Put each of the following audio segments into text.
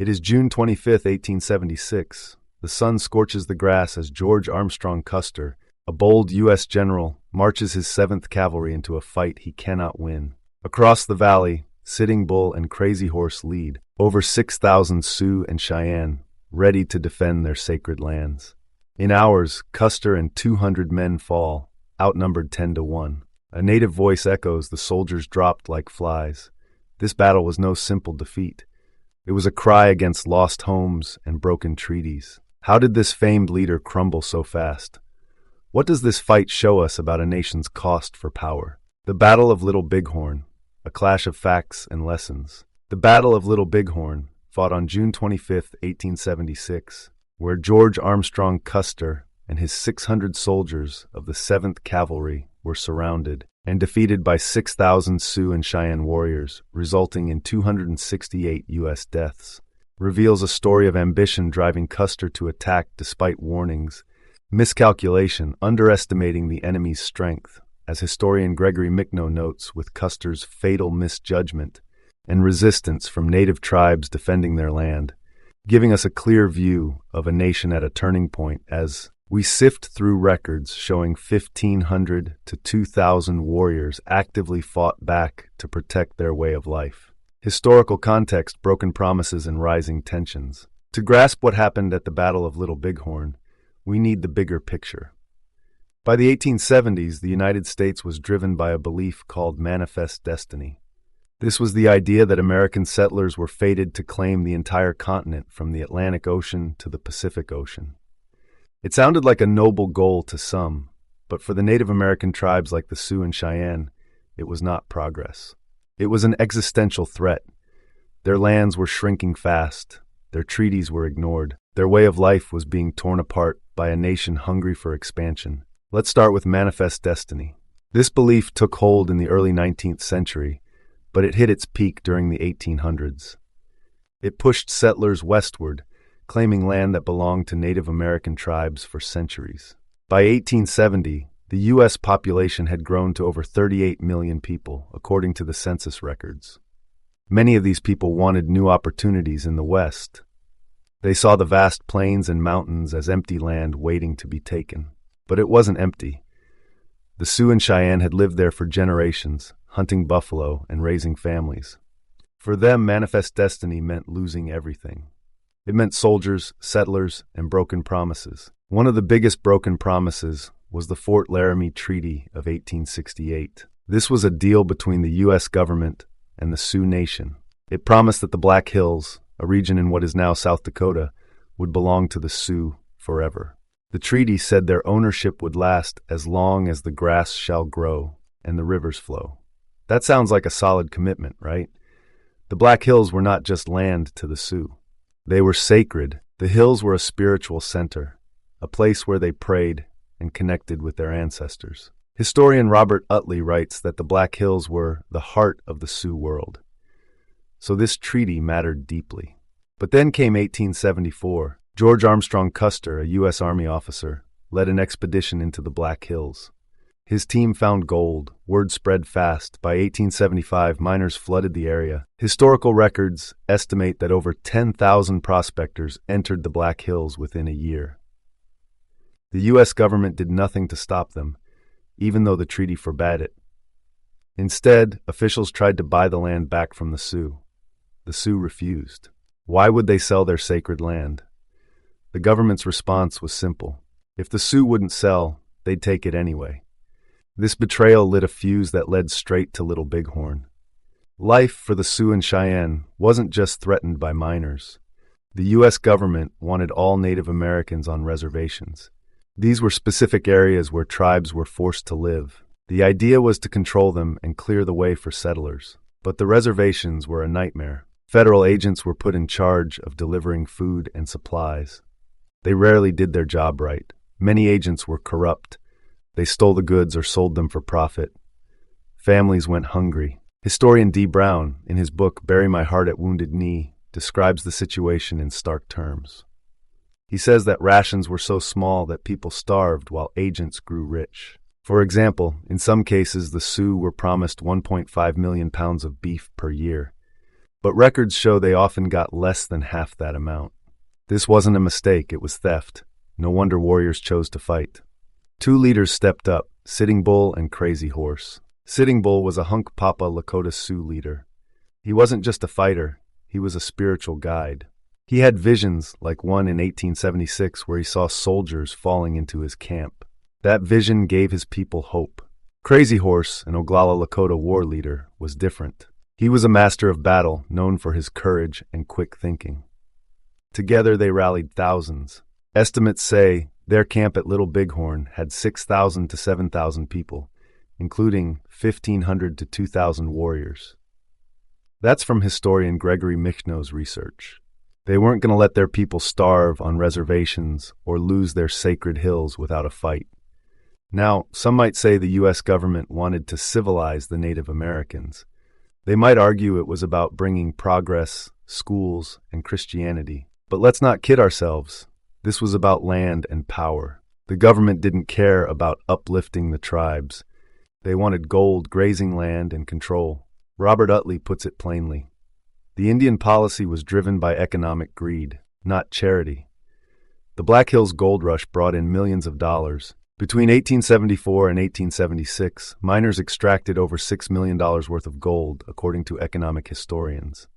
It is June 25th, 1876. The sun scorches the grass as George Armstrong Custer, a bold U.S. general, marches his 7th Cavalry into a fight he cannot win. Across the valley, Sitting Bull and Crazy Horse lead, over 6,000 Sioux and Cheyenne, ready to defend their sacred lands. In hours, Custer and 200 men fall, outnumbered 10-1. A native voice echoes, the soldiers dropped like flies. This battle was no simple defeat. It was a cry against lost homes and broken treaties. How did this famed leader crumble so fast? What does this fight show us about a nation's cost for power? The Battle of Little Bighorn, a clash of facts and lessons. The Battle of Little Bighorn, fought on June 25, 1876, where George Armstrong Custer and his 600 soldiers of the 7th Cavalry were surrounded and defeated by 6,000 Sioux and Cheyenne warriors, resulting in 268 U.S. deaths, reveals a story of ambition driving Custer to attack despite warnings, miscalculation, underestimating the enemy's strength, as historian Gregory Mickno notes, with Custer's fatal misjudgment and resistance from native tribes defending their land, giving us a clear view of a nation at a turning point as we sift through records showing 1,500 to 2,000 warriors actively fought back to protect their way of life. Historical context, broken promises, and rising tensions. To grasp what happened at the Battle of Little Bighorn, we need the bigger picture. By the 1870s, the United States was driven by a belief called manifest destiny. This was the idea that American settlers were fated to claim the entire continent from the Atlantic Ocean to the Pacific Ocean. It sounded like a noble goal to some, but for the Native American tribes like the Sioux and Cheyenne, it was not progress. It was an existential threat. Their lands were shrinking fast, their treaties were ignored, their way of life was being torn apart by a nation hungry for expansion. Let's start with manifest destiny. This belief took hold in the early 19th century, but it hit its peak during the 1800s. It pushed settlers westward, claiming land that belonged to Native American tribes for centuries. By 1870, the U.S. population had grown to over 38 million people, according to the census records. Many of these people wanted new opportunities in the West. They saw the vast plains and mountains as empty land waiting to be taken. But it wasn't empty. The Sioux and Cheyenne had lived there for generations, hunting buffalo and raising families. For them, manifest destiny meant losing everything. It meant soldiers, settlers, and broken promises. One of the biggest broken promises was the Fort Laramie Treaty of 1868. This was a deal between the U.S. government and the Sioux Nation. It promised that the Black Hills, a region in what is now South Dakota, would belong to the Sioux forever. The treaty said their ownership would last as long as the grass shall grow and the rivers flow. That sounds like a solid commitment, right? The Black Hills were not just land to the Sioux. They were sacred. The hills were a spiritual center, a place where they prayed and connected with their ancestors. Historian Robert Utley writes that the Black Hills were the heart of the Sioux world. So this treaty mattered deeply. But then came 1874. George Armstrong Custer, a U.S. Army officer, led an expedition into the Black Hills. His team found gold. Word spread fast. By 1875, miners flooded the area. Historical records estimate that over 10,000 prospectors entered the Black Hills within a year. The U.S. government did nothing to stop them, even though the treaty forbade it. Instead, officials tried to buy the land back from the Sioux. The Sioux refused. Why would they sell their sacred land? The government's response was simple. If the Sioux wouldn't sell, they'd take it anyway. This betrayal lit a fuse that led straight to Little Bighorn. Life for the Sioux and Cheyenne wasn't just threatened by miners. The U.S. government wanted all Native Americans on reservations. These were specific areas where tribes were forced to live. The idea was to control them and clear the way for settlers. But the reservations were a nightmare. Federal agents were put in charge of delivering food and supplies. They rarely did their job right. Many agents were corrupt. They stole the goods or sold them for profit. Families went hungry. Historian D. Brown, in his book Bury My Heart at Wounded Knee, describes the situation in stark terms. He says that rations were so small that people starved while agents grew rich. For example, in some cases, the Sioux were promised 1.5 million pounds of beef per year. But records show they often got less than half that amount. This wasn't a mistake, it was theft. No wonder warriors chose to fight. Two leaders stepped up, Sitting Bull and Crazy Horse. Sitting Bull was a Hunkpapa Lakota Sioux leader. He wasn't just a fighter, he was a spiritual guide. He had visions, like one in 1876 where he saw soldiers falling into his camp. That vision gave his people hope. Crazy Horse, an Oglala Lakota war leader, was different. He was a master of battle, known for his courage and quick thinking. Together they rallied thousands. Estimates say their camp at Little Bighorn had 6,000 to 7,000 people, including 1,500 to 2,000 warriors. That's from historian Gregory Michno's research. They weren't going to let their people starve on reservations or lose their sacred hills without a fight. Now, some might say the U.S. government wanted to civilize the Native Americans. They might argue it was about bringing progress, schools, and Christianity. But let's not kid ourselves. This was about land and power. The government didn't care about uplifting the tribes. They wanted gold, grazing land, and control. Robert Utley puts it plainly. The Indian policy was driven by economic greed, not charity. The Black Hills Gold Rush brought in millions of dollars. Between 1874 and 1876, miners extracted over $6 million worth of gold, according to economic historians.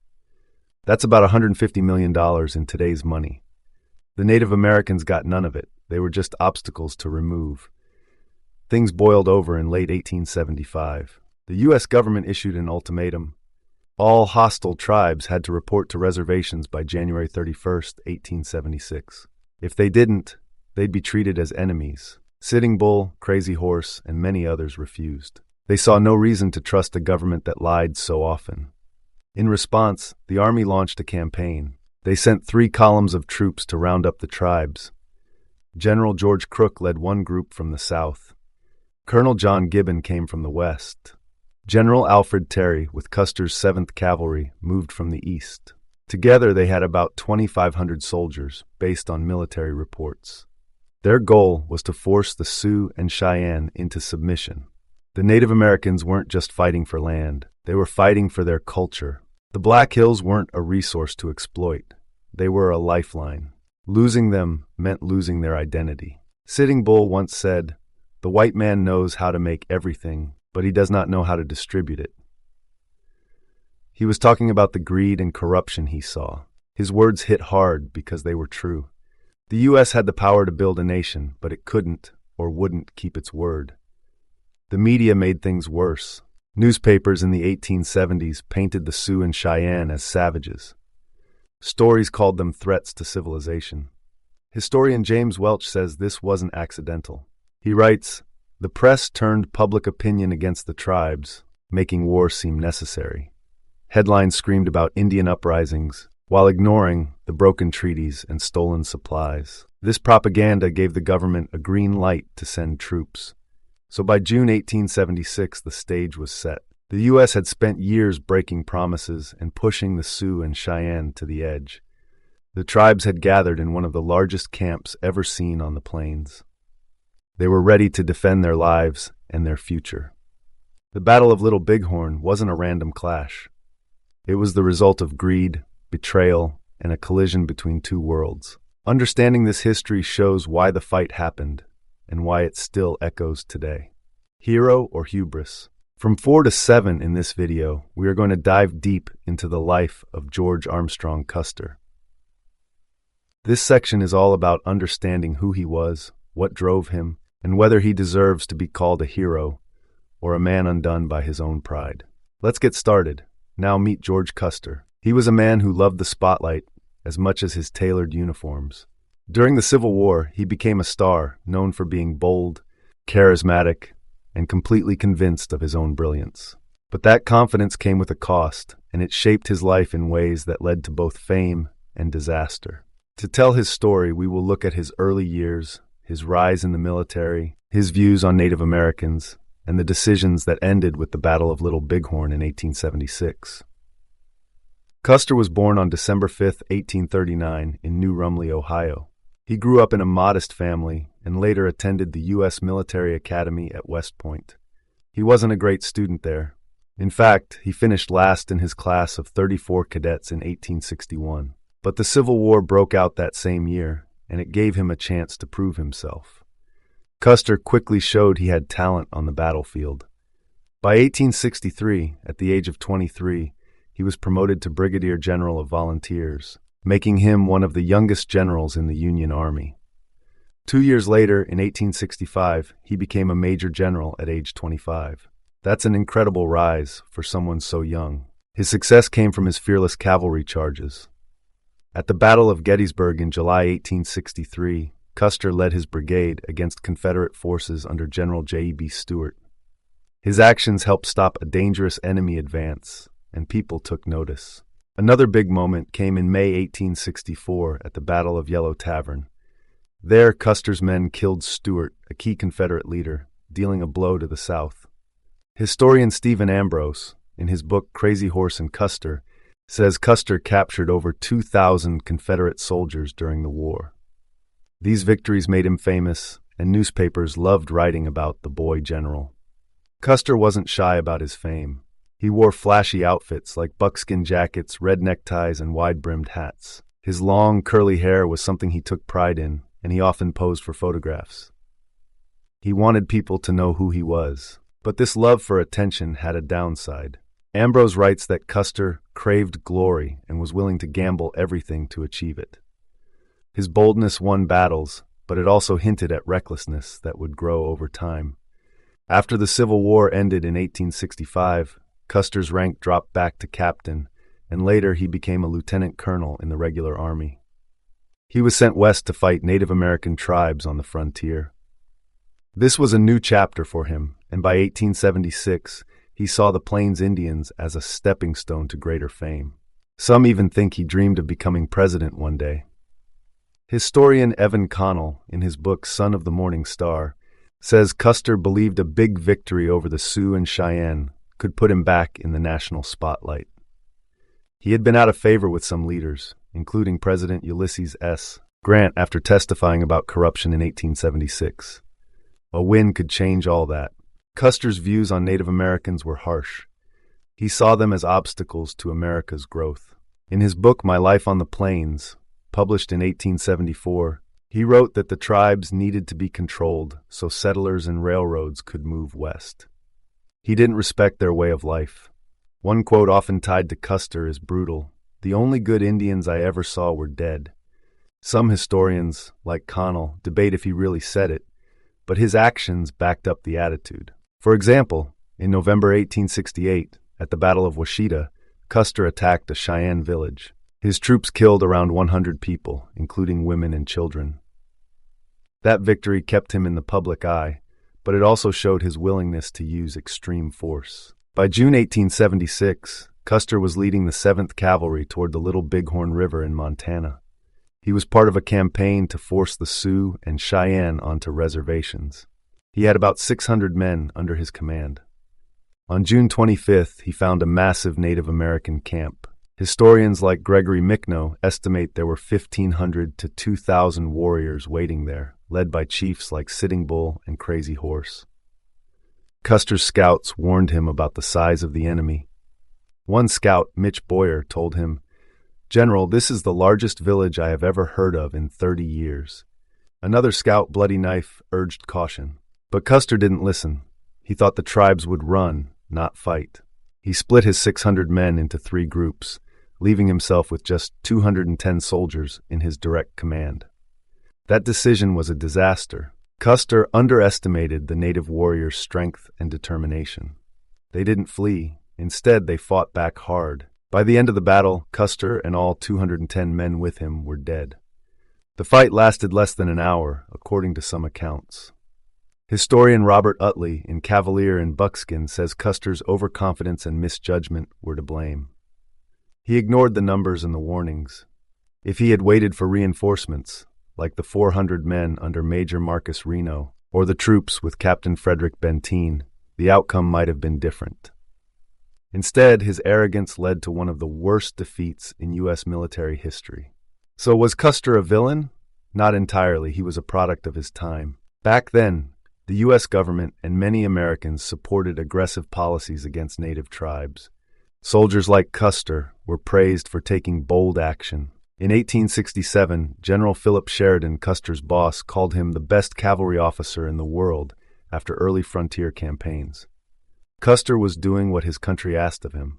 That's about $150 million in today's money. The Native Americans got none of it. They were just obstacles to remove. Things boiled over in late 1875. The U.S. government issued an ultimatum. All hostile tribes had to report to reservations by January 31, 1876. If they didn't, they'd be treated as enemies. Sitting Bull, Crazy Horse, and many others refused. They saw no reason to trust a government that lied so often. In response, the Army launched a campaign. They sent 3 columns of troops to round up the tribes. General George Crook led one group from the south. Colonel John Gibbon came from the west. General Alfred Terry, with Custer's 7th Cavalry, moved from the east. Together they had about 2,500 soldiers, based on military reports. Their goal was to force the Sioux and Cheyenne into submission. The Native Americans weren't just fighting for land, they were fighting for their culture. The Black Hills weren't a resource to exploit, they were a lifeline. Losing them meant losing their identity. Sitting Bull once said, "The white man knows how to make everything, but he does not know how to distribute it." He was talking about the greed and corruption he saw. His words hit hard because they were true. The U.S. had the power to build a nation, but it couldn't or wouldn't keep its word. The media made things worse. Newspapers in the 1870s painted the Sioux and Cheyenne as savages. Stories called them threats to civilization. Historian James Welch says this wasn't accidental. He writes, "The press turned public opinion against the tribes, making war seem necessary. Headlines screamed about Indian uprisings, while ignoring the broken treaties and stolen supplies. This propaganda gave the government a green light to send troops. So by June 1876, the stage was set. The U.S. had spent years breaking promises and pushing the Sioux and Cheyenne to the edge. The tribes had gathered in one of the largest camps ever seen on the plains. They were ready to defend their lives and their future. The Battle of Little Bighorn wasn't a random clash. It was the result of greed, betrayal, and a collision between two worlds. Understanding this history shows why the fight happened and why it still echoes today. Hero or hubris? From 4 to 7 in this video, we are going to dive deep into the life of George Armstrong Custer. This section is all about understanding who he was, what drove him, and whether he deserves to be called a hero or a man undone by his own pride. Let's get started. Now meet George Custer. He was a man who loved the spotlight as much as his tailored uniforms. During the Civil War, he became a star, known for being bold, charismatic, and completely convinced of his own brilliance. But that confidence came with a cost, and it shaped his life in ways that led to both fame and disaster. To tell his story, we will look at his early years, his rise in the military, his views on Native Americans, and the decisions that ended with the Battle of Little Bighorn in 1876. Custer was born on December 5, 1839, in New Rumley, Ohio. He grew up in a modest family and later attended the U.S. Military Academy at West Point. He wasn't a great student there, In fact, he finished last in his class of 34 cadets in 1861. But the Civil War broke out that same year, and it gave him a chance to prove himself. Custer quickly showed he had talent on the battlefield. By 1863, at the age of 23, he was promoted to Brigadier General of Volunteers, making him one of the youngest generals in the Union Army. 2 years later, in 1865, he became a Major General at age 25. That's an incredible rise for someone so young. His success came from his fearless cavalry charges. At the Battle of Gettysburg in July 1863, Custer led his brigade against Confederate forces under General J.E.B. Stuart. His actions helped stop a dangerous enemy advance, and people took notice. Another big moment came in May 1864 at the Battle of Yellow Tavern. There, Custer's men killed Stuart, a key Confederate leader, dealing a blow to the South. Historian Stephen Ambrose, in his book Crazy Horse and Custer, says Custer captured over 2,000 Confederate soldiers during the war. These victories made him famous, and newspapers loved writing about the boy general. Custer wasn't shy about his fame. He wore flashy outfits like buckskin jackets, red neckties, and wide-brimmed hats. His long, curly hair was something he took pride in, and he often posed for photographs. He wanted people to know who he was, but this love for attention had a downside. Ambrose writes that Custer craved glory and was willing to gamble everything to achieve it. His boldness won battles, but it also hinted at recklessness that would grow over time. After the Civil War ended in 1865, Custer's rank dropped back to captain, and later he became a lieutenant colonel in the regular army. He was sent west to fight Native American tribes on the frontier. This was a new chapter for him, and by 1876, he saw the Plains Indians as a stepping stone to greater fame. Some even think he dreamed of becoming president one day. Historian Evan Connell, in his book Son of the Morning Star, says Custer believed a big victory over the Sioux and Cheyenne could put him back in the national spotlight. He had been out of favor with some leaders, including President Ulysses S. Grant after testifying about corruption in 1876. A win could change all that. Custer's views on Native Americans were harsh. He saw them as obstacles to America's growth. In his book My Life on the Plains, published in 1874, he wrote that the tribes needed to be controlled so settlers and railroads could move west. He didn't respect their way of life. One quote often tied to Custer is brutal: "The only good Indians I ever saw were dead." Some historians, like Connell, debate if he really said it, but his actions backed up the attitude. For example, in November 1868, at the Battle of Washita, Custer attacked a Cheyenne village. His troops killed around 100 people, including women and children. That victory kept him in the public eye, but it also showed his willingness to use extreme force. By June 1876, Custer was leading the 7th Cavalry toward the Little Bighorn River in Montana. He was part of a campaign to force the Sioux and Cheyenne onto reservations. He had about 600 men under his command. On June 25th, he found a massive Native American camp. Historians like Gregory Mickno estimate there were 1,500 to 2,000 warriors waiting there, led by chiefs like Sitting Bull and Crazy Horse. Custer's scouts warned him about the size of the enemy. One scout, Mitch Boyer, told him, "General, this is the largest village I have ever heard of in 30 years. Another scout, Bloody Knife, urged caution. But Custer didn't listen. He thought the tribes would run, not fight. He split his 600 men into 3 groups, leaving himself with just 210 soldiers in his direct command. That decision was a disaster. Custer underestimated the native warriors' strength and determination. They didn't flee. Instead, they fought back hard. By the end of the battle, Custer and all 210 men with him were dead. The fight lasted less than an hour, according to some accounts. Historian Robert Utley, in Cavalier and Buckskin, says Custer's overconfidence and misjudgment were to blame. He ignored the numbers and the warnings. If he had waited for reinforcements, like the 400 men under Major Marcus Reno, or the troops with Captain Frederick Benteen, the outcome might have been different. Instead, his arrogance led to one of the worst defeats in U.S. military history. So was Custer a villain? Not entirely. He was a product of his time. Back then, The U.S. government and many Americans supported aggressive policies against native tribes. Soldiers like Custer were praised for taking bold action. In 1867, General Philip Sheridan, Custer's boss, called him the best cavalry officer in the world after early frontier campaigns. Custer was doing what his country asked of him.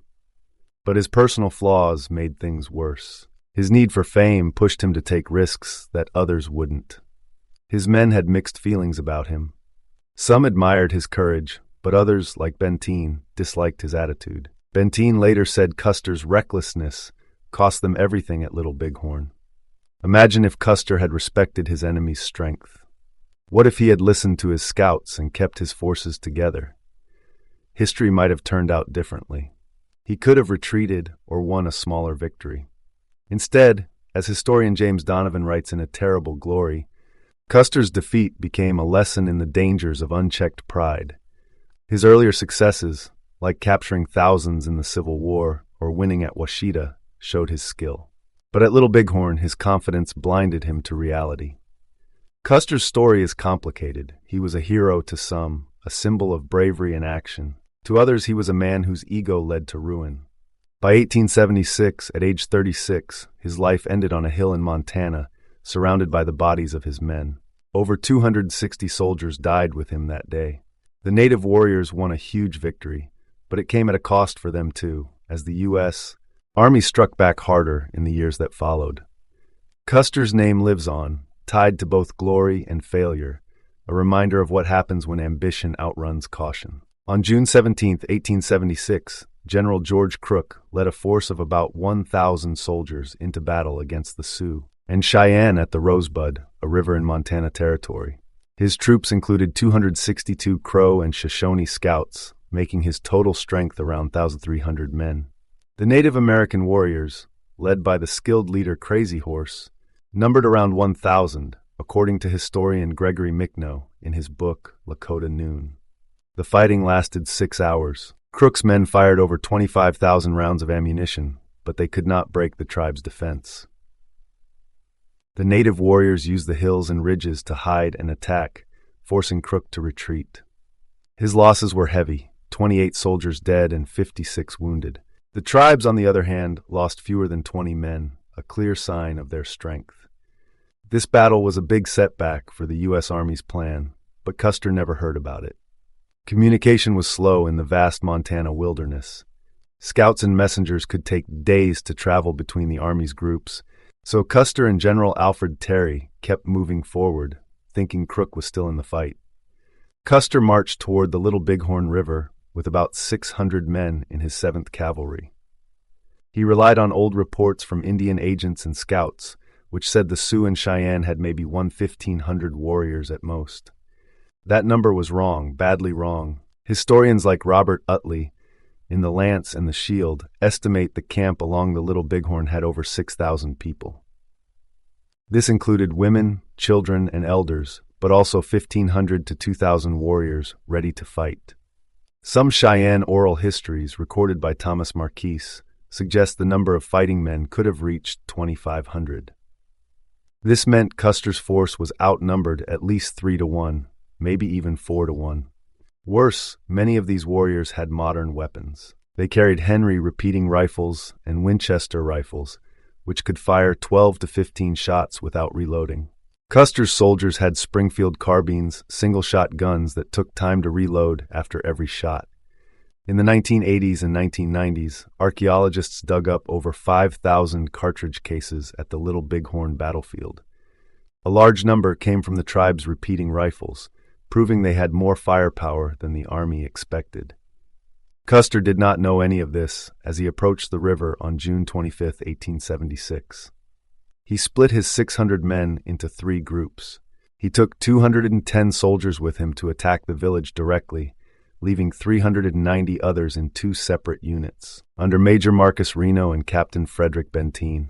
But his personal flaws made things worse. His need for fame pushed him to take risks that others wouldn't. His men had mixed feelings about him. Some admired his courage, but others, like Benteen, disliked his attitude. Benteen later said Custer's recklessness cost them everything at Little Bighorn. Imagine if Custer had respected his enemy's strength. What if he had listened to his scouts and kept his forces together? History might have turned out differently. He could have retreated or won a smaller victory. Instead, as historian James Donovan writes in A Terrible Glory, Custer's defeat became a lesson in the dangers of unchecked pride. His earlier successes, like capturing thousands in the Civil War or winning at Washita, showed his skill. But at Little Bighorn, his confidence blinded him to reality. Custer's story is complicated. He was a hero to some, a symbol of bravery and action. To others, he was a man whose ego led to ruin. By 1876, at age 36, his life ended on a hill in Montana, surrounded by the bodies of his men. Over 260 soldiers died with him that day. The native warriors won a huge victory, but it came at a cost for them too, as the U.S. Army struck back harder in the years that followed. Custer's name lives on, tied to both glory and failure, a reminder of what happens when ambition outruns caution. On June 17, 1876, General George Crook led a force of about 1,000 soldiers into battle against the Sioux and Cheyenne at the Rosebud, a river in Montana Territory. His troops included 262 Crow and Shoshone scouts, making his total strength around 1,300 men. The Native American warriors, led by the skilled leader Crazy Horse, numbered around 1,000, according to historian Gregory Micknow in his book Lakota Noon. The fighting lasted 6 hours. Crook's men fired over 25,000 rounds of ammunition, but they could not break the tribe's defense. The native warriors used the hills and ridges to hide and attack, forcing Crook to retreat. His losses were heavy, 28 soldiers dead and 56 wounded. The tribes, on the other hand, lost fewer than 20 men, a clear sign of their strength. This battle was a big setback for the U.S. Army's plan, but Custer never heard about it. Communication was slow in the vast Montana wilderness. Scouts and messengers could take days to travel between the Army's groups, so Custer and General Alfred Terry kept moving forward, thinking Crook was still in the fight. Custer marched toward the Little Bighorn River with about 600 men in his 7th Cavalry. He relied on old reports from Indian agents and scouts, which said the Sioux and Cheyenne had maybe 1,500 warriors at most. That number was wrong, badly wrong. Historians like Robert Utley, in The Lance and the Shield, estimate the camp along the Little Bighorn had over 6,000 people. This included women, children, and elders, but also 1,500 to 2,000 warriors ready to fight. Some Cheyenne oral histories, recorded by Thomas Marquise, suggest the number of fighting men could have reached 2,500. This meant Custer's force was outnumbered at least 3 to 1, maybe even 4 to 1. Worse, many of these warriors had modern weapons. They carried Henry repeating rifles and Winchester rifles, which could fire 12 to 15 shots without reloading. Custer's soldiers had Springfield carbines, single-shot guns that took time to reload after every shot. In the 1980s and 1990s, archaeologists dug up over 5,000 cartridge cases at the Little Bighorn battlefield. A large number came from the tribe's repeating rifles, proving they had more firepower than the Army expected. Custer did not know any of this as he approached the river on June 25, 1876. He split his 600 men into 3 groups. He took 210 soldiers with him to attack the village directly, leaving 390 others in 2 separate units, under Major Marcus Reno and Captain Frederick Benteen.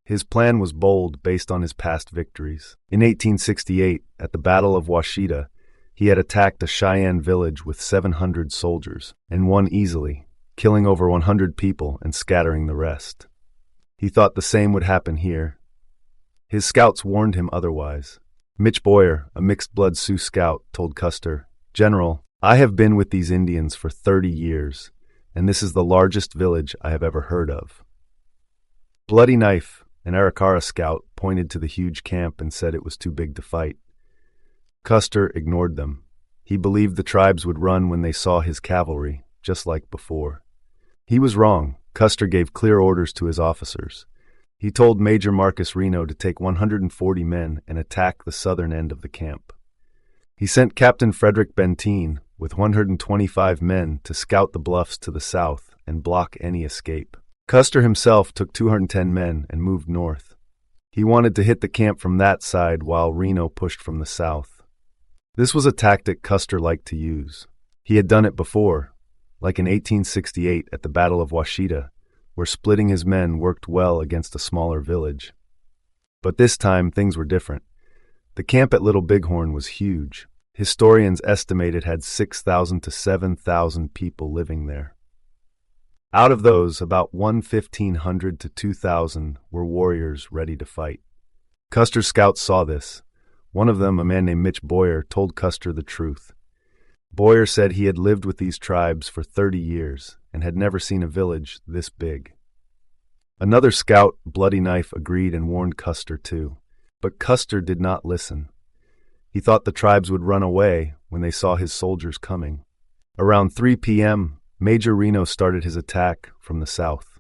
His plan was bold based on his past victories. In 1868, at the Battle of Washita, he had attacked a Cheyenne village with 700 soldiers, and won easily, killing over 100 people and scattering the rest. He thought the same would happen here. His scouts warned him otherwise. Mitch Boyer, a mixed-blood Sioux scout, told Custer, "General, I have been with these Indians for 30 years, and this is the largest village I have ever heard of." Bloody Knife, an Arikara scout, pointed to the huge camp and said it was too big to fight. Custer ignored them. He believed the tribes would run when they saw his cavalry, just like before. He was wrong. Custer gave clear orders to his officers. He told Major Marcus Reno to take 140 men and attack the southern end of the camp. He sent Captain Frederick Benteen with 125 men to scout the bluffs to the south and block any escape. Custer himself took 210 men and moved north. He wanted to hit the camp from that side while Reno pushed from the south. This was a tactic Custer liked to use. He had done it before, like in 1868 at the Battle of Washita, where splitting his men worked well against a smaller village. But this time things were different. The camp at Little Bighorn was huge. Historians estimate it had 6,000 to 7,000 people living there. Out of those, about 1,500 to 2,000 were warriors ready to fight. Custer's scouts saw this. One of them, a man named Mitch Boyer, told Custer the truth. Boyer said he had lived with these tribes for 30 years and had never seen a village this big. Another scout, Bloody Knife, agreed and warned Custer too. But Custer did not listen. He thought the tribes would run away when they saw his soldiers coming. Around 3 p.m., Major Reno started his attack from the south.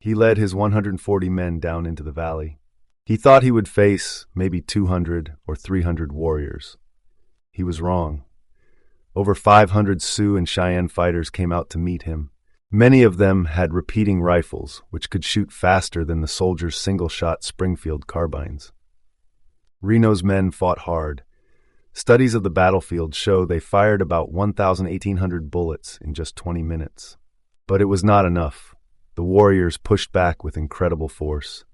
He led his 140 men down into the valley. He thought he would face maybe 200 or 300 warriors. He was wrong. Over 500 Sioux and Cheyenne fighters came out to meet him. Many of them had repeating rifles, which could shoot faster than the soldiers' single-shot Springfield carbines. Reno's men fought hard. Studies of the battlefield show they fired about 1,800 bullets in just 20 minutes. But it was not enough. The warriors pushed back with incredible force.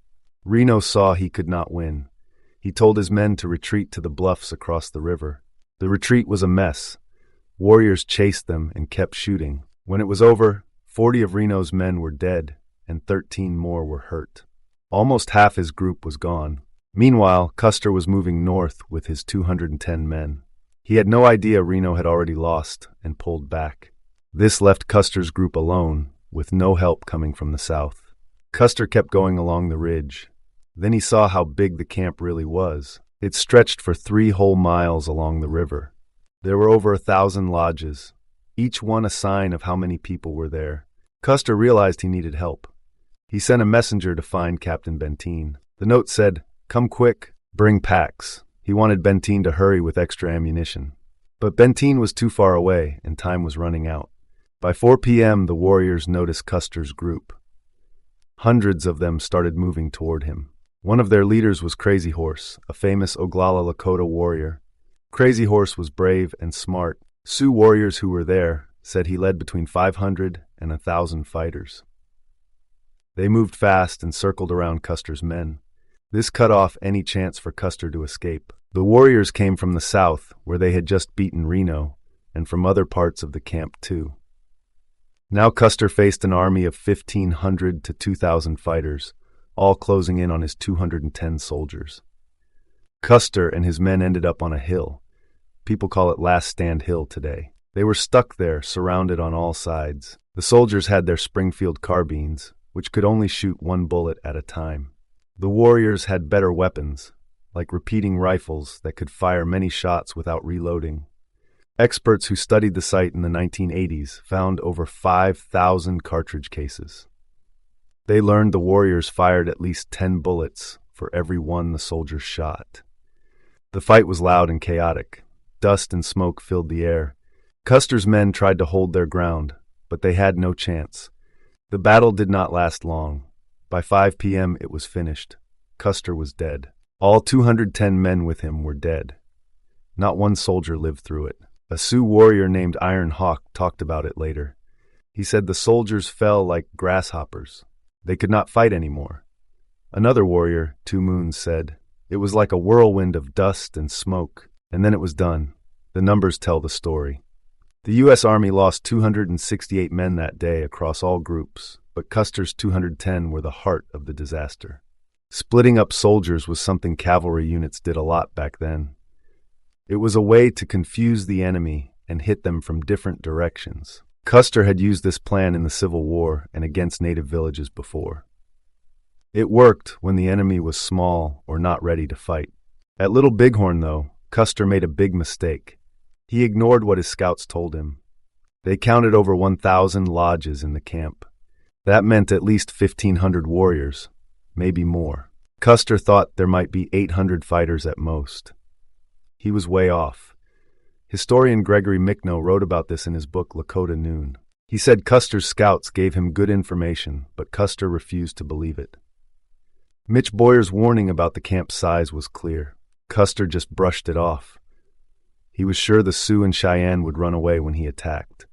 Reno saw he could not win. He told his men to retreat to the bluffs across the river. The retreat was a mess. Warriors chased them and kept shooting. When it was over, 40 of Reno's men were dead and 13 more were hurt. Almost half his group was gone. Meanwhile, Custer was moving north with his 210 men. He had no idea Reno had already lost and pulled back. This left Custer's group alone, with no help coming from the south. Custer kept going along the ridge. Then he saw how big the camp really was. It stretched for 3 whole miles along the river. There were over 1,000 lodges, each one a sign of how many people were there. Custer realized he needed help. He sent a messenger to find Captain Benteen. The note said, "Come quick, bring packs." He wanted Benteen to hurry with extra ammunition. But Benteen was too far away, and time was running out. By 4 p.m., the warriors noticed Custer's group. Hundreds of them started moving toward him. One of their leaders was Crazy Horse, a famous Oglala Lakota warrior. Crazy Horse was brave and smart. Sioux warriors who were there said he led between 500 and 1,000 fighters. They moved fast and circled around Custer's men. This cut off any chance for Custer to escape. The warriors came from the south, where they had just beaten Reno, and from other parts of the camp too. Now Custer faced an army of 1,500 to 2,000 fighters, all closing in on his 210 soldiers. Custer and his men ended up on a hill. People call it Last Stand Hill today. They were stuck there, surrounded on all sides. The soldiers had their Springfield carbines, which could only shoot 1 bullet at a time. The warriors had better weapons, like repeating rifles that could fire many shots without reloading. Experts who studied the site in the 1980s found over 5,000 cartridge cases. They learned the warriors fired at least 10 bullets for every one the soldiers shot. The fight was loud and chaotic. Dust and smoke filled the air. Custer's men tried to hold their ground, but they had no chance. The battle did not last long. By 5 p.m. it was finished. Custer was dead. All 210 men with him were dead. Not one soldier lived through it. A Sioux warrior named Iron Hawk talked about it later. He said the soldiers fell like grasshoppers. They could not fight anymore. Another warrior, Two Moons, said, "It was like a whirlwind of dust and smoke, and then it was done." The numbers tell the story. The U.S. Army lost 268 men that day across all groups, but Custer's 210 were the heart of the disaster. Splitting up soldiers was something cavalry units did a lot back then. It was a way to confuse the enemy and hit them from different directions. Custer had used this plan in the Civil War and against native villages before. It worked when the enemy was small or not ready to fight. At Little Bighorn, though, Custer made a big mistake. He ignored what his scouts told him. They counted over 1,000 lodges in the camp. That meant at least 1,500 warriors, maybe more. Custer thought there might be 800 fighters at most. He was way off. Historian Gregory Micknow wrote about this in his book Lakota Noon. He said Custer's scouts gave him good information, but Custer refused to believe it. Mitch Boyer's warning about the camp's size was clear. Custer just brushed it off. He was sure the Sioux and Cheyenne would run away when he attacked.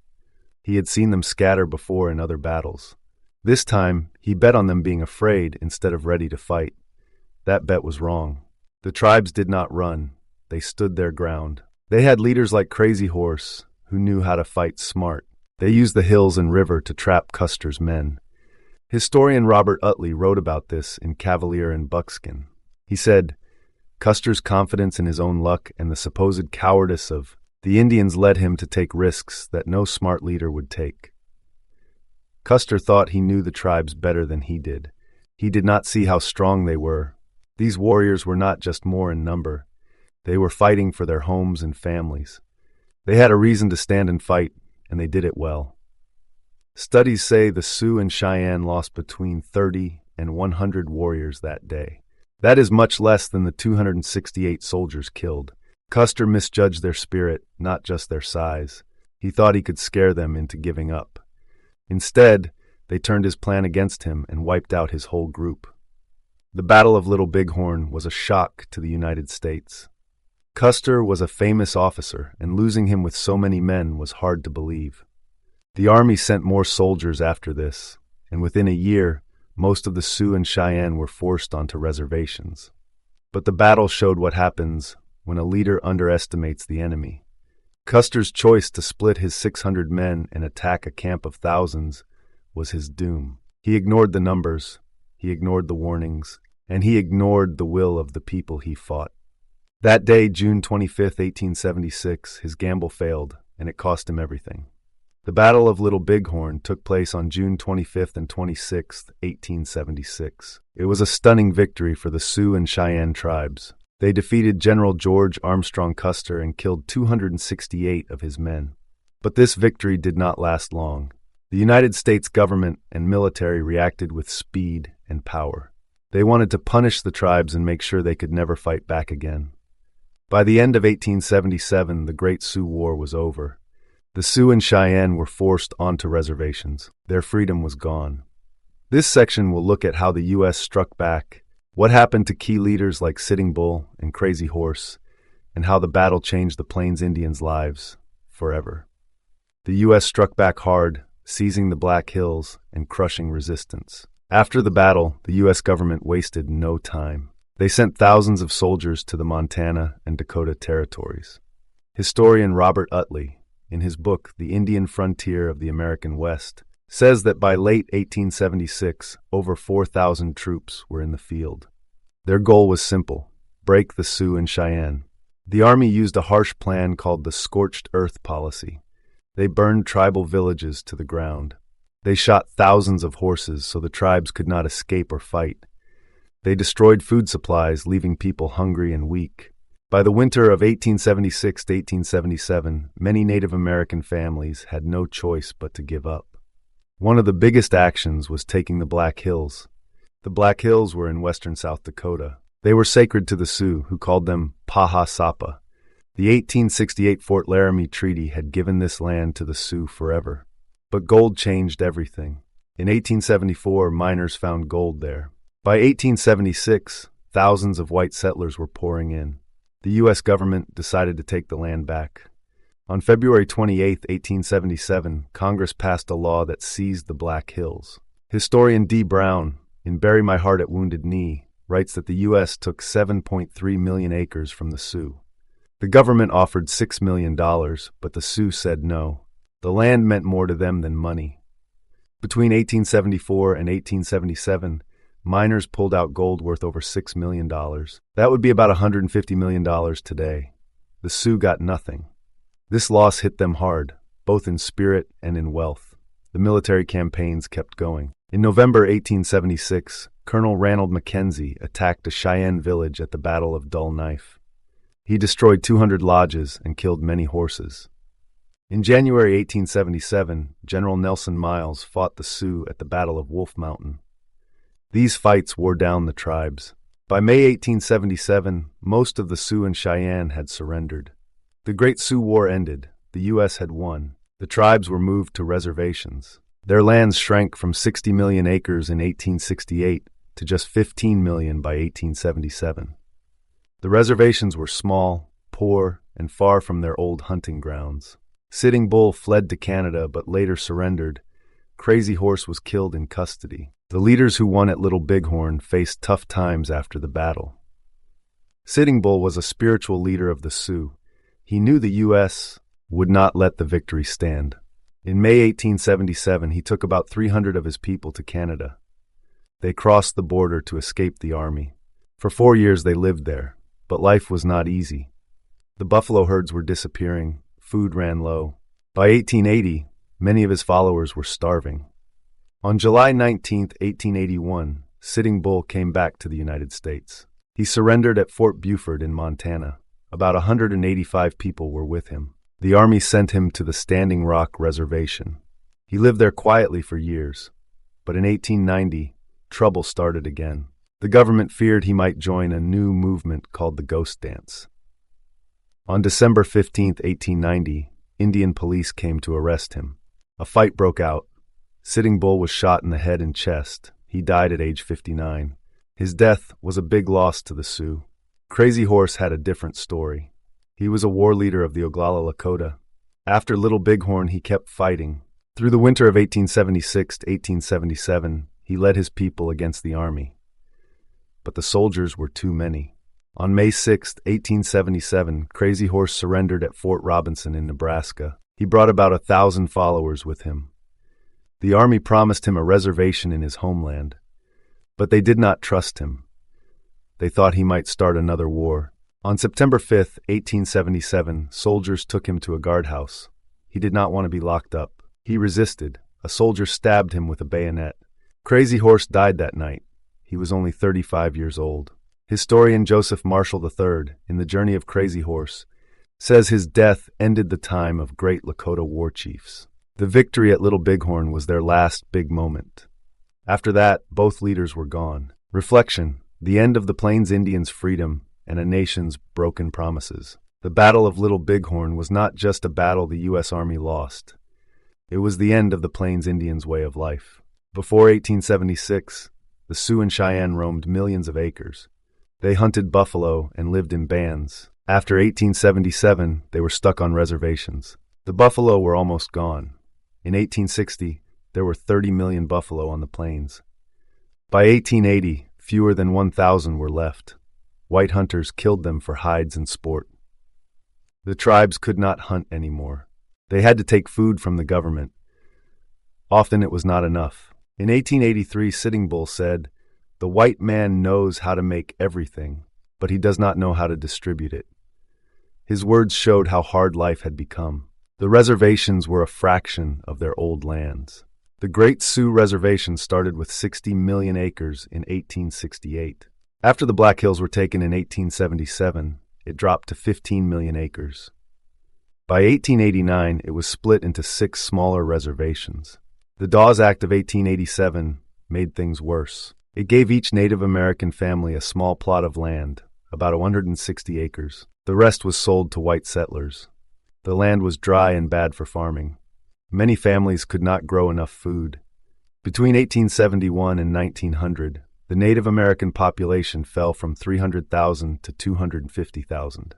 He had seen them scatter before in other battles. This time, he bet on them being afraid instead of ready to fight. That bet was wrong. The tribes did not run. They stood their ground. They had leaders like Crazy Horse, who knew how to fight smart. They used the hills and river to trap Custer's men. Historian Robert Utley wrote about this in Cavalier and Buckskin. He said, Custer's confidence in his own luck and the supposed cowardice of the Indians led him to take risks that no smart leader would take. Custer thought he knew the tribes better than he did. He did not see how strong they were. These warriors were not just more in number. They were fighting for their homes and families. They had a reason to stand and fight, and they did it well. Studies say the Sioux and Cheyenne lost between 30 and 100 warriors that day. That is much less than the 268 soldiers killed. Custer misjudged their spirit, not just their size. He thought he could scare them into giving up. Instead, they turned his plan against him and wiped out his whole group. The Battle of Little Bighorn was a shock to the United States. Custer was a famous officer, and losing him with so many men was hard to believe. The army sent more soldiers after this, and within a year, most of the Sioux and Cheyenne were forced onto reservations. But the battle showed what happens when a leader underestimates the enemy. Custer's choice to split his 600 men and attack a camp of thousands was his doom. He ignored the numbers, he ignored the warnings, and he ignored the will of the people he fought. That day, June 25, 1876, his gamble failed, and it cost him everything. The Battle of Little Bighorn took place on June 25th and 26th, 1876. It was a stunning victory for the Sioux and Cheyenne tribes. They defeated General George Armstrong Custer and killed 268 of his men. But this victory did not last long. The United States government and military reacted with speed and power. They wanted to punish the tribes and make sure they could never fight back again. By the end of 1877, the Great Sioux War was over. The Sioux and Cheyenne were forced onto reservations. Their freedom was gone. This section will look at how the U.S. struck back, what happened to key leaders like Sitting Bull and Crazy Horse, and how the battle changed the Plains Indians' lives forever. The U.S. struck back hard, seizing the Black Hills and crushing resistance. After the battle, the U.S. government wasted no time. They sent thousands of soldiers to the Montana and Dakota territories. Historian Robert Utley, in his book The Indian Frontier of the American West, says that by late 1876, over 4,000 troops were in the field. Their goal was simple: break the Sioux and Cheyenne. The Army used a harsh plan called the Scorched Earth Policy. They burned tribal villages to the ground. They shot thousands of horses so the tribes could not escape or fight. They destroyed food supplies, leaving people hungry and weak. By the winter of 1876 to 1877, many Native American families had no choice but to give up. One of the biggest actions was taking the Black Hills. The Black Hills were in western South Dakota. They were sacred to the Sioux, who called them Paha Sapa. The 1868 Fort Laramie Treaty had given this land to the Sioux forever. But gold changed everything. In 1874, miners found gold there. By 1876, thousands of white settlers were pouring in. The U.S. government decided to take the land back. On February 28, 1877, Congress passed a law that seized the Black Hills. Historian D. Brown, in Bury My Heart at Wounded Knee, writes that the U.S. took 7.3 million acres from the Sioux. The government offered $6 million, but the Sioux said no. The land meant more to them than money. Between 1874 and 1877, miners pulled out gold worth over $6 million. That would be about $150 million today. The Sioux got nothing. This loss hit them hard, both in spirit and in wealth. The military campaigns kept going. In November 1876, Colonel Ranald Mackenzie attacked a Cheyenne village at the Battle of Dull Knife. He destroyed 200 lodges and killed many horses. In January 1877, General Nelson Miles fought the Sioux at the Battle of Wolf Mountain. These fights wore down the tribes. By May 1877, most of the Sioux and Cheyenne had surrendered. The Great Sioux War ended. The U.S. had won. The tribes were moved to reservations. Their lands shrank from 60 million acres in 1868 to just 15 million by 1877. The reservations were small, poor, and far from their old hunting grounds. Sitting Bull fled to Canada but later surrendered. Crazy Horse was killed in custody. The leaders who won at Little Bighorn faced tough times after the battle. Sitting Bull was a spiritual leader of the Sioux. He knew the U.S. would not let the victory stand. In May 1877, he took about 300 of his people to Canada. They crossed the border to escape the army. For 4 years they lived there, but life was not easy. The buffalo herds were disappearing, food ran low. By 1880, many of his followers were starving. On July 19, 1881, Sitting Bull came back to the United States. He surrendered at Fort Buford in Montana. About 185 people were with him. The army sent him to the Standing Rock Reservation. He lived there quietly for years, but in 1890, trouble started again. The government feared he might join a new movement called the Ghost Dance. On December 15, 1890, Indian police came to arrest him. A fight broke out. Sitting Bull was shot in the head and chest. He died at age 59. His death was a big loss to the Sioux. Crazy Horse had a different story. He was a war leader of the Oglala Lakota. After Little Bighorn, he kept fighting. Through the winter of 1876 to 1877, he led his people against the army. But the soldiers were too many. On May 6, 1877, Crazy Horse surrendered at Fort Robinson in Nebraska. He brought about 1,000 followers with him. The army promised him a reservation in his homeland, but they did not trust him. They thought he might start another war. On September 5, 1877, soldiers took him to a guardhouse. He did not want to be locked up. He resisted. A soldier stabbed him with a bayonet. Crazy Horse died that night. He was only 35 years old. Historian Joseph Marshall III, in The Journey of Crazy Horse, says his death ended the time of great Lakota war chiefs. The victory at Little Bighorn was their last big moment. After that, both leaders were gone. Reflection: the end of the Plains Indians' freedom and a nation's broken promises. The Battle of Little Bighorn was not just a battle the U.S. Army lost. It was the end of the Plains Indians' way of life. Before 1876, the Sioux and Cheyenne roamed millions of acres. They hunted buffalo and lived in bands. After 1877, they were stuck on reservations. The buffalo were almost gone. In 1860, there were 30 million buffalo on the plains. By 1880, fewer than 1,000 were left. White hunters killed them for hides and sport. The tribes could not hunt anymore. They had to take food from the government. Often it was not enough. In 1883, Sitting Bull said, "The white man knows how to make everything, but he does not know how to distribute it." His words showed how hard life had become. The reservations were a fraction of their old lands. The Great Sioux Reservation started with 60 million acres in 1868. After the Black Hills were taken in 1877, it dropped to 15 million acres. By 1889, it was split into 6 smaller reservations. The Dawes Act of 1887 made things worse. It gave each Native American family a small plot of land, about 160 acres. The rest was sold to white settlers. The land was dry and bad for farming. Many families could not grow enough food. Between 1871 and 1900, the Native American population fell from 300,000 to 250,000.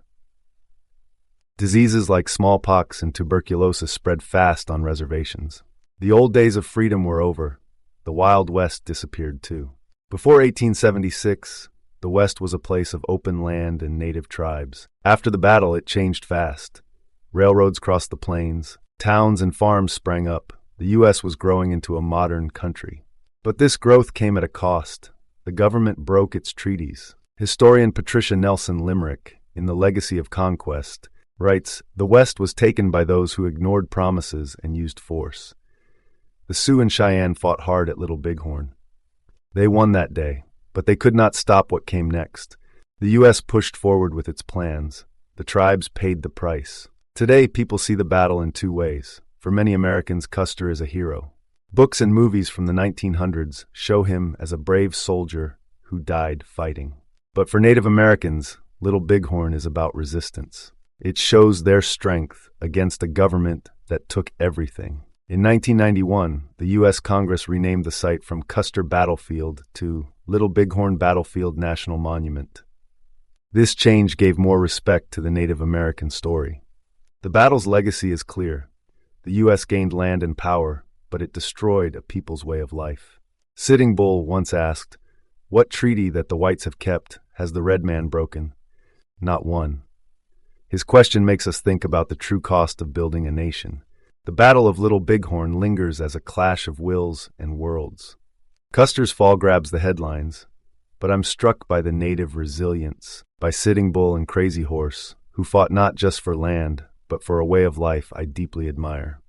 Diseases like smallpox and tuberculosis spread fast on reservations. The old days of freedom were over. The Wild West disappeared too. Before 1876, the West was a place of open land and native tribes. After the battle, it changed fast. Railroads crossed the plains. Towns and farms sprang up. The U.S. was growing into a modern country. But this growth came at a cost. The government broke its treaties. Historian Patricia Nelson Limerick, in The Legacy of Conquest, writes, "The West was taken by those who ignored promises and used force. The Sioux and Cheyenne fought hard at Little Bighorn. They won that day, but they could not stop what came next. The U.S. pushed forward with its plans. The tribes paid the price. Today, people see the battle in two ways. For many Americans, Custer is a hero. Books and movies from the 1900s show him as a brave soldier who died fighting. But for Native Americans, Little Bighorn is about resistance. It shows their strength against a government that took everything. In 1991, the U.S. Congress renamed the site from Custer Battlefield to Little Bighorn Battlefield National Monument. This change gave more respect to the Native American story. The battle's legacy is clear. The U.S. gained land and power, but it destroyed a people's way of life. Sitting Bull once asked, "What treaty that the whites have kept has the red man broken?" Not one. His question makes us think about the true cost of building a nation. The Battle of Little Bighorn lingers as a clash of wills and worlds. Custer's fall grabs the headlines, but I'm struck by the native resilience, by Sitting Bull and Crazy Horse, who fought not just for land, but for a way of life I deeply admire.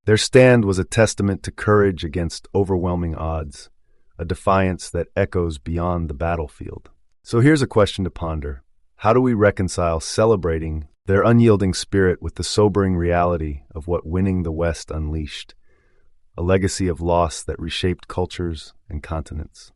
Their stand was a testament to courage against overwhelming odds, a defiance that echoes beyond the battlefield. So here's a question to ponder. How do we reconcile celebrating their unyielding spirit with the sobering reality of what winning the West unleashed, a legacy of loss that reshaped cultures and continents?